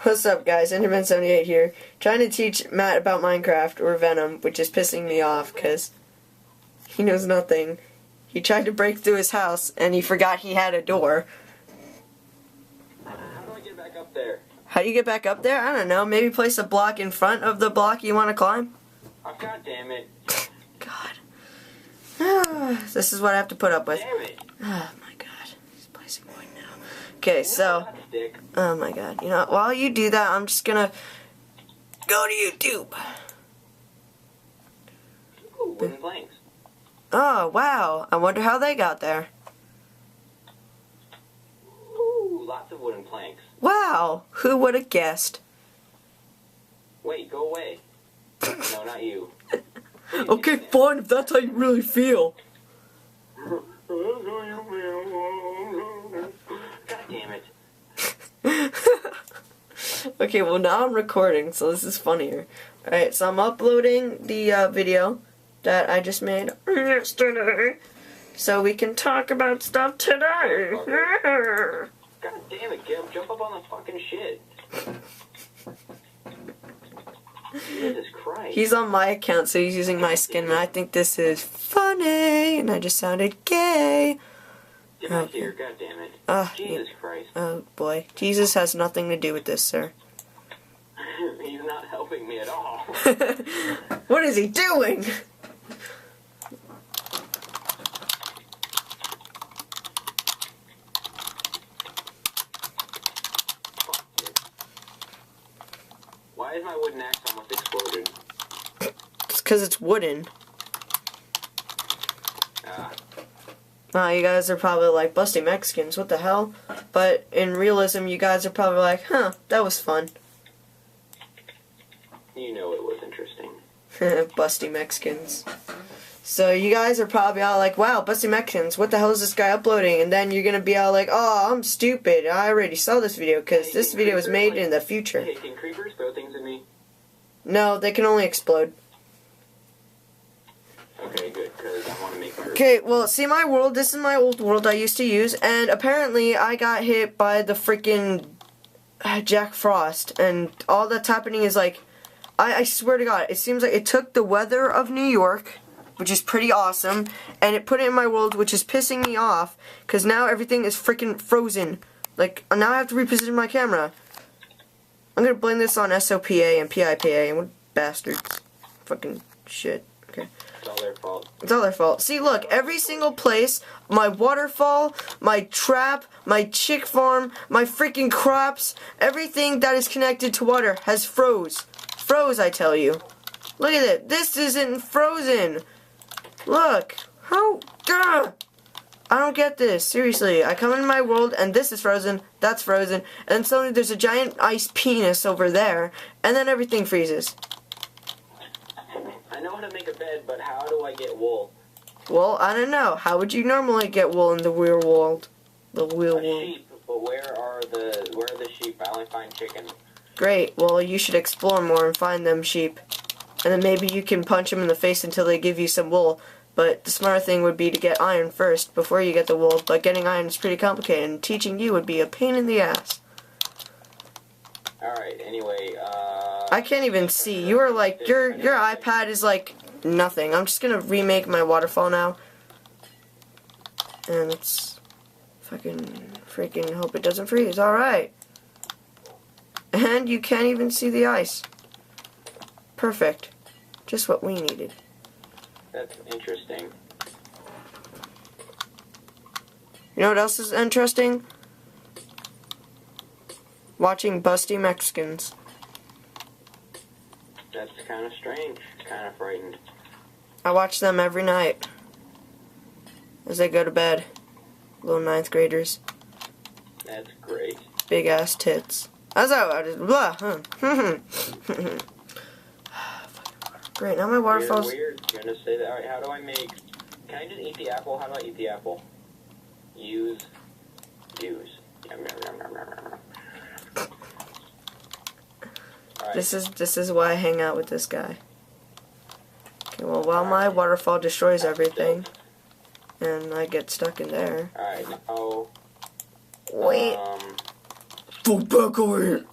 What's up, guys? Enderman78 here, trying to teach Matt about Minecraft, or Venom, which is pissing me off, because he knows nothing. He tried to break through his house, and he forgot he had a door. How do I get back up there? How do you get back up there? I don't know. Maybe place a block in front of the block you want to climb? Oh, God damn it. God. This is what I have to put up with. Damn it. Oh, my God. He's placing wood now. Okay, so... Oh, my God. You know, while you do that, I'm just gonna go to YouTube. Ooh, wooden planks. Oh, wow. I wonder how they got there. Ooh, lots of wooden planks. Wow. Who would have guessed? Wait, go away. No, not you. Okay, fine, if that's how you really feel. God damn it. Okay, well now I'm recording, so this is funnier. Alright, so I'm uploading the video that I just made yesterday, so we can talk about stuff today. God damn it, Gil, jump up on the fucking shit. Jesus Christ. He's on my account, so he's using my skin, and I think this is funny, and I just sounded gay. Get back here, god damn it. Jesus Christ. Oh boy. Jesus has nothing to do with this, sir. He's not helping me at all. What is he doing? Why is my wooden axe almost exploded? It's because it's wooden. Ah. You guys are probably like, busty Mexicans, what the hell? But in realism, you guys are probably like, huh, that was fun. You know it was interesting. Busty Mexicans. So you guys are probably all like, wow, busty Mexicans, what the hell is this guy uploading? And then you're gonna be all like, oh, I'm stupid, I already saw this video, because this video was made in the future. Hey, can creepers throw things at me? No, they can only explode. Okay, good, because I want to make my... Okay, well, see my world, this is my old world I used to use, and apparently I got hit by the freaking Jack Frost, and all that's happening is like, I swear to God, it seems like it took the weather of New York, which is pretty awesome, and it put it in my world, which is pissing me off, because now everything is freaking frozen. Like, now I have to reposition my camera. I'm gonna blame this on SOPA and PIPA, and what bastards. Fucking shit. Okay. It's all their fault. It's all their fault. See, look, every single place, my waterfall, my trap, my chick farm, my freaking crops, everything that is connected to water has froze. Froze, I tell you. Look at it. This isn't frozen. Look. How? Gah! I don't get this. Seriously. I come into my world, and this is frozen, that's frozen, and then suddenly there's a giant ice penis over there, and then everything freezes. I know how to make a bed, but how do I get wool? Well, I don't know. How would you normally get wool in the real world? The real world. Sheep, but where are the sheep? I only find chickens. Great. Well, you should explore more and find them sheep. And then maybe you can punch them in the face until they give you some wool. But the smart thing would be to get iron first before you get the wool. But getting iron is pretty complicated, and teaching you would be a pain in the ass. Alright, anyway, I can't even see. You are like, your iPad is like nothing. I'm just gonna remake my waterfall now. And it's freaking hope it doesn't freeze. Alright. And you can't even see the ice. Perfect. Just what we needed. That's interesting. You know what else is interesting? Watching busty Mexicans. That's kind of strange. Kind of frightened. I watch them every night as they go to bed. Little 9th graders. That's great. Big ass tits. That's how I just blah. Great. Now my waterfalls. Weird. You're gonna say that. All right. How do I make? Can I just eat the apple? How do I eat the apple? Use. Yum, yum, yum, yum, yum, yum. Right. This is why I hang out with this guy. Okay. Well, while my waterfall destroys everything, and I get stuck in there. All right. Now. Wait. Go back over here.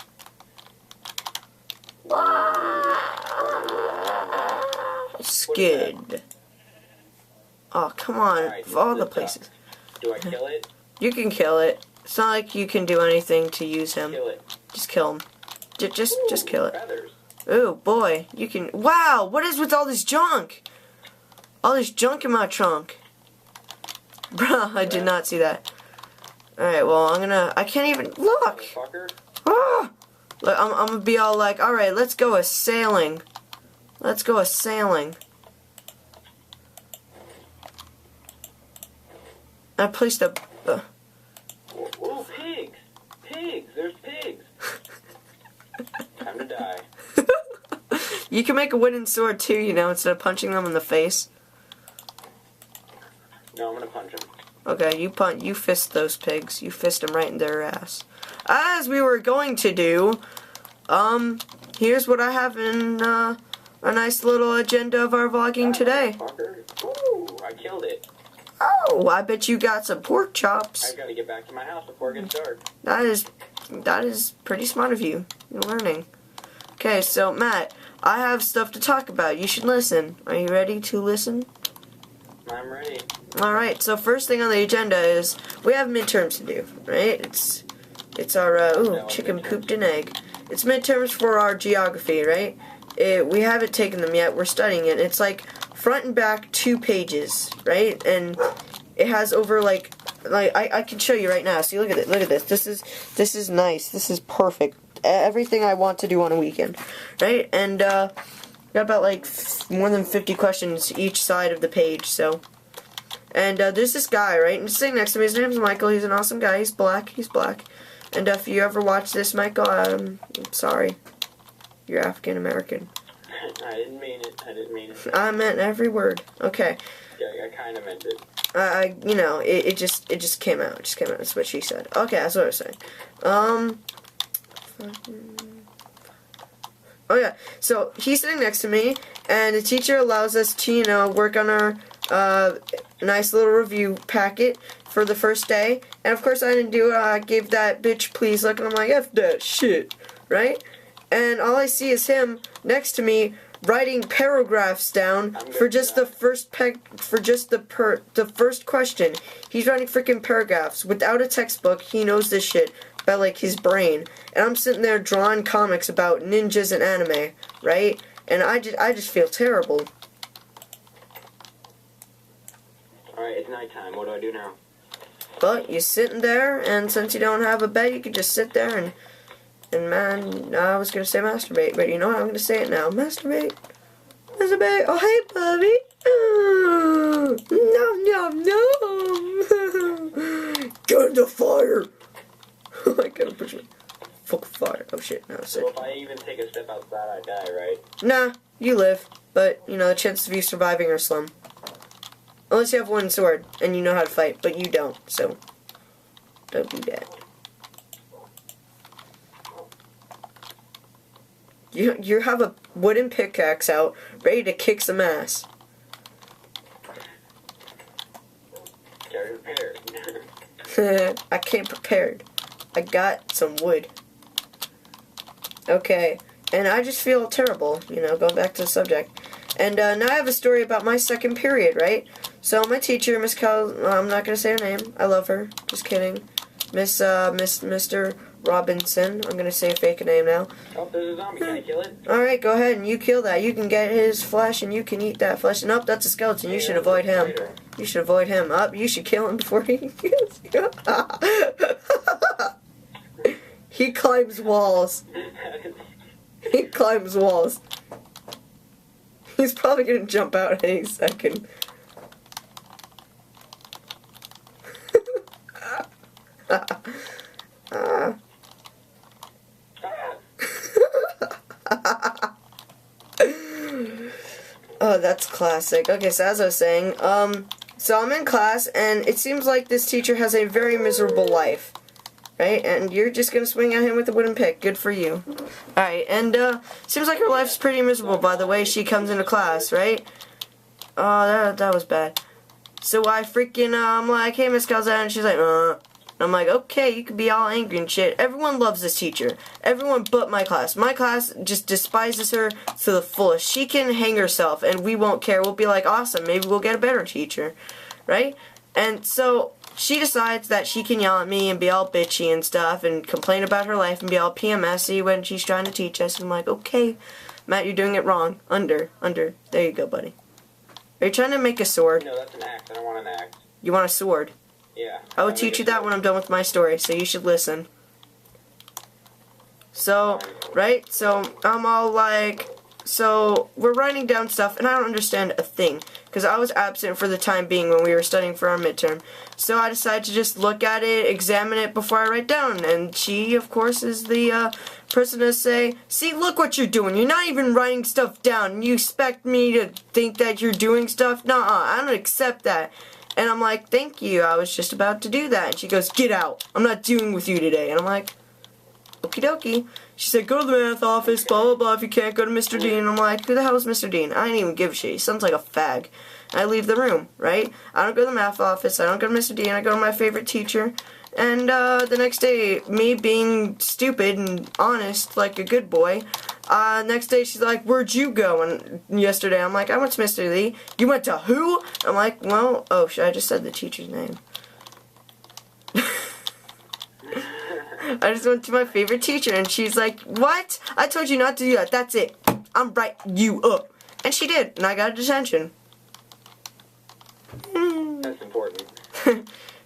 Skid. Oh, come on. Alright, Of all the this places. Do I kill it? You can kill it. It's not like you can do anything to use him. Kill it. Just kill him. Just kill it. Feathers. Ooh, boy. You can... Wow! What is with all this junk? All this junk in my trunk. Bruh, I did not see that. Alright, well, I can't even... Look! Motherfucker. Ah! Look, I'm gonna be all like, alright, let's go a-sailing. Let's go a-sailing. I placed a... Ooh, pigs! Pigs! There's pigs! Time to die. You can make a wooden sword too, you know, instead of punching them in the face. No, I'm gonna punch him. Okay, you fist those pigs. You fist them right in their ass. As we were going to do, here's what I have in, a nice little agenda of our vlogging today. Ooh, I killed it. Oh, I bet you got some pork chops. I've got to get back to my house before it gets dark. That is pretty smart of you. You're learning. Okay, so Matt, I have stuff to talk about. You should listen. Are you ready to listen? I'm ready. Alright, so first thing on the agenda is we have midterms to do, right? It's our chicken pooped an egg. It's midterms for our geography, right? We haven't taken them yet. We're studying it. It's like front and back 2 pages, right? And it has over like I can show you right now. See, look at it. Look at this. This is nice. This is perfect. Everything I want to do on a weekend, right? And got about like more than 50 questions each side of the page. So, and there's this guy, right? And sitting next to me. His name's Michael. He's an awesome guy. He's black. He's black. And if you ever watch this, Michael, I'm sorry. You're African American. I didn't mean it. I didn't mean it. I meant every word. Okay. Yeah, I kind of meant it. You know, it just came out. It just came out. That's what she said. Okay, that's what I was saying. Oh yeah. So he's sitting next to me, and the teacher allows us to, you know, work on our nice little review packet for the first day. And of course, I didn't do it. I gave that bitch please look, and I'm like, F that shit, right? And all I see is him next to me writing paragraphs down for just the first the first question. He's writing freaking paragraphs without a textbook. He knows this shit by like his brain, and I'm sitting there drawing comics about ninjas and anime, right? And I just feel terrible. All right, it's nighttime. What do I do now? But you're sitting there, and since you don't have a bed, you can just sit there and man, I was gonna say masturbate, but you know what? I'm gonna say it now. Masturbate. Masturbate. Oh, hey, Bobby. Nom, nom, nom. Go in the fire. I gotta push me. Fuck fire. Oh, shit. No, So if I even take a step outside, I die, right? Nah, you live. But, you know, the chances of you surviving are slim. Unless you have one sword, and you know how to fight, but you don't, so don't do that. You have a wooden pickaxe out, ready to kick some ass. Get prepared. I came prepared. I got some wood. Okay, and I just feel terrible, you know, going back to the subject. And now I have a story about my second period, right? So my teacher, Miss Cal, I'm not going to say her name. I love her. Just kidding. Mr. Robinson. I'm going to say a fake name now. Oh, there's a zombie. Can I kill it? Alright, go ahead and you kill that. You can get his flesh and you can eat that flesh. And nope, that's a skeleton. You should avoid him. You should avoid him. Up, you should kill him before he kills you. He climbs walls. He climbs walls. He's probably going to jump out any second. Oh, that's classic. Okay, so as I was saying, so I'm in class, and it seems like this teacher has a very miserable life, right? And you're just gonna swing at him with a wooden pick. Good for you. Alright, and, seems like her life's pretty miserable by the way she comes into class, right? Oh, that was bad. So I freaking, I'm like, hey, Miss Calzada, and she's like, I'm like, okay, you can be all angry and shit. Everyone loves this teacher. Everyone but my class. My class just despises her to the fullest. She can hang herself and we won't care. We'll be like, awesome, maybe we'll get a better teacher. Right? And so she decides that she can yell at me and be all bitchy and stuff and complain about her life and be all PMS-y when she's trying to teach us. I'm like, okay, Matt, you're doing it wrong. Under. There you go, buddy. Are you trying to make a sword? No, that's an axe. I don't want an axe. You want a sword? Yeah. I will teach you that when I'm done with my story, so you should listen. So, right? So, I'm all like... So, we're writing down stuff, and I don't understand a thing. Because I was absent for the time being when we were studying for our midterm. So, I decided to just look at it, examine it before I write down. And she, of course, is the person to say, see, look what you're doing. You're not even writing stuff down. And you expect me to think that you're doing stuff? Nuh-uh, I don't accept that. And I'm like, thank you, I was just about to do that. And she goes, get out. I'm not doing with you today. And I'm like, okie dokie. She said, go to the math office, blah, blah, blah, if you can't go to Mr. Dean. And I'm like, who the hell is Mr. Dean? I didn't even give a shit. He sounds like a fag. And I leave the room, right? I don't go to the math office. I don't go to Mr. Dean. I go to my favorite teacher. And the next day, me being stupid and honest, like a good boy, next day she's like, where'd you go? And yesterday I'm like, I went to Mr. Lee. You went to who? I'm like, well, oh, I just said the teacher's name. I just went to my favorite teacher, and she's like, what? I told you not to do that. That's it. I'm writing you up. And she did, and I got a detention. That's important.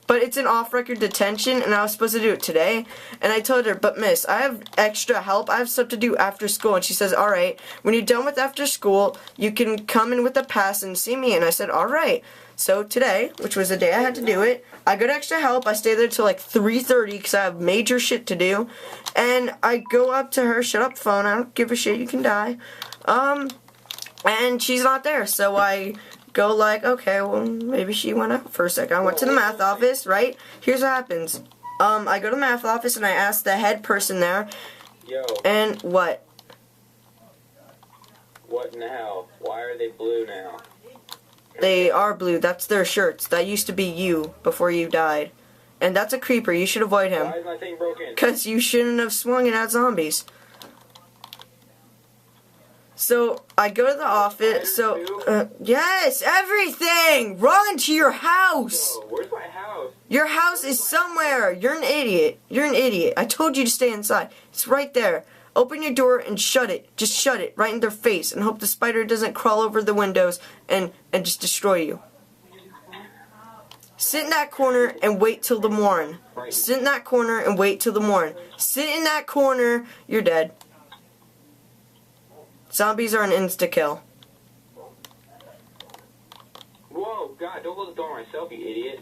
But it's an off-record detention, and I was supposed to do it today. And I told her, but miss, I have extra help. I have stuff to do after school. And she says, all right, when you're done with after school, you can come in with a pass and see me. And I said, all right. So today, which was the day I had to do it, I got extra help. I stay there till like 3:30 because I have major shit to do. And I go up to her, shut up phone, I don't give a shit, you can die. And she's not there. So I go like, okay, well, maybe she went out for a second. I went to the math office, right? Here's what happens. I go to the math office and I ask the head person there. Yo. And what? What in the hell? Why are they blue now? They are blue. That's their shirts. That used to be you before you died. And that's a creeper. You should avoid him. Why is my thing broken? Because you shouldn't have swung it at zombies. So, I go to the office, so, yes, everything! Run to your house! Yo, where's my house? Your house is somewhere! You're an idiot. You're an idiot. I told you to stay inside. It's right there. Open your door and shut it. Just shut it right in their face and hope the spider doesn't crawl over the windows and just destroy you. Sit in that corner and wait till the morn. Sit in that corner and wait till the morn. Sit in that corner, you're dead. Zombies are an insta-kill. Whoa, God, don't close the door myself, you idiot.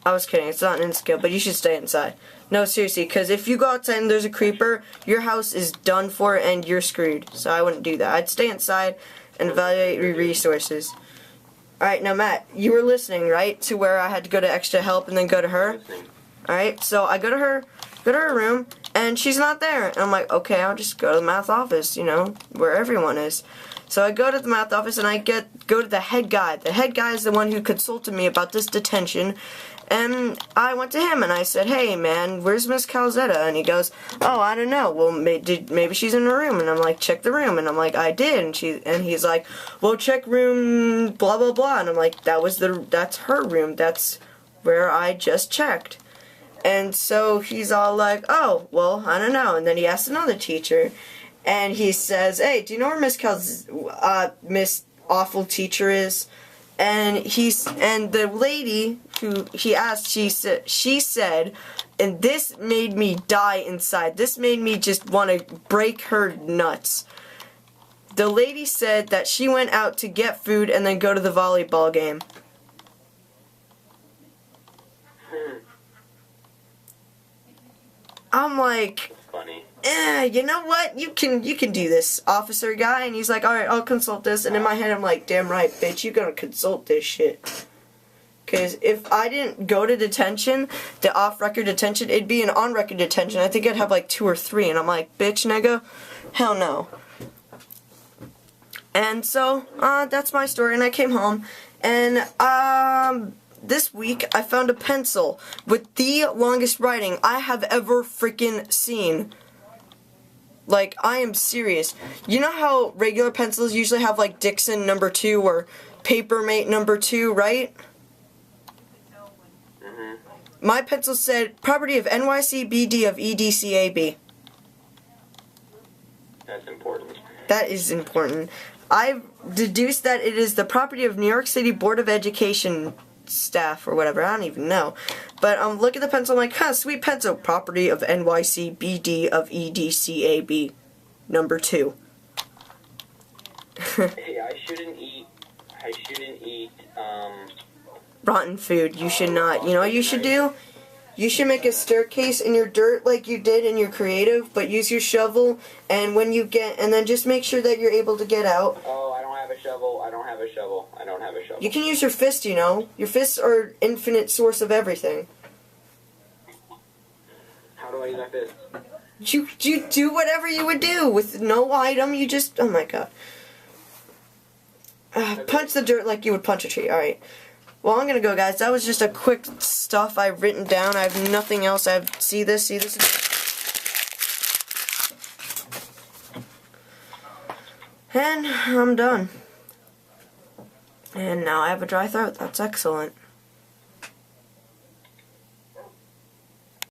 I was kidding, it's not an insta-kill, but you should stay inside. No, seriously, because if you go outside and there's a creeper, your house is done for and you're screwed. So I wouldn't do that. I'd stay inside and evaluate your resources. Alright, now Matt, you were listening, right, to where I had to go to extra help and then go to her? Alright, so I go to her room, and she's not there. And I'm like, okay, I'll just go to the math office, you know, where everyone is. So I go to the math office, and I go to the head guy. The head guy is the one who consulted me about this detention. And I went to him, and I said, hey, man, where's Miss Calzetta? And he goes, oh, I don't know. Well, maybe she's in her room. And I'm like, check the room. And I'm like, I did. And he's like, well, check room blah, blah, blah. And I'm like, that's her room. That's where I just checked. And so he's all like, oh, well, I don't know. And then he asked another teacher, and he says, hey, do you know where Miss Awful Teacher is? And the lady who he asked, she said, and this made me die inside. This made me just want to break her nuts. The lady said that she went out to get food and then go to the volleyball game. I'm like, funny. you know what? You can do this, officer guy. And he's like, alright, I'll consult this. And in my head, I'm like, damn right, bitch, you gonna consult this shit. Because if I didn't go to detention, the off-record detention, it'd be an on-record detention. I think I'd have like 2 or 3. And I'm like, bitch, nigga, hell no. And so, that's my story. And I came home. And, this week I found a pencil with the longest writing I have ever freaking seen. Like, I am serious. You know how regular pencils usually have like Dixon number 2 or Papermate number 2, right? Mhm. My pencil said property of NYCBD of EDCAB. That's important. That is important. I've deduced that it is the property of New York City Board of Education staff or whatever. I don't even know. But look at the pencil. I'm like, huh, sweet pencil. Property of NYCBD of EDCAB number 2. Hey, I shouldn't eat, Rotten food. You should not. You know what you should do? You should make a staircase in your dirt like you did in your creative, but use your shovel, and when you get, and then just make sure that you're able to get out. Oh, I don't have a shovel. I don't have a shovel. You can use your fist, you know. Your fists are infinite source of everything. How do I use my fist? You do whatever you would do with no item. You just, oh my god. Punch the dirt like you would punch a tree. Alright. Well, I'm gonna go, guys. That was just a quick stuff I've written down. I have nothing else. See this? And I'm done. And now I have a dry throat. That's excellent.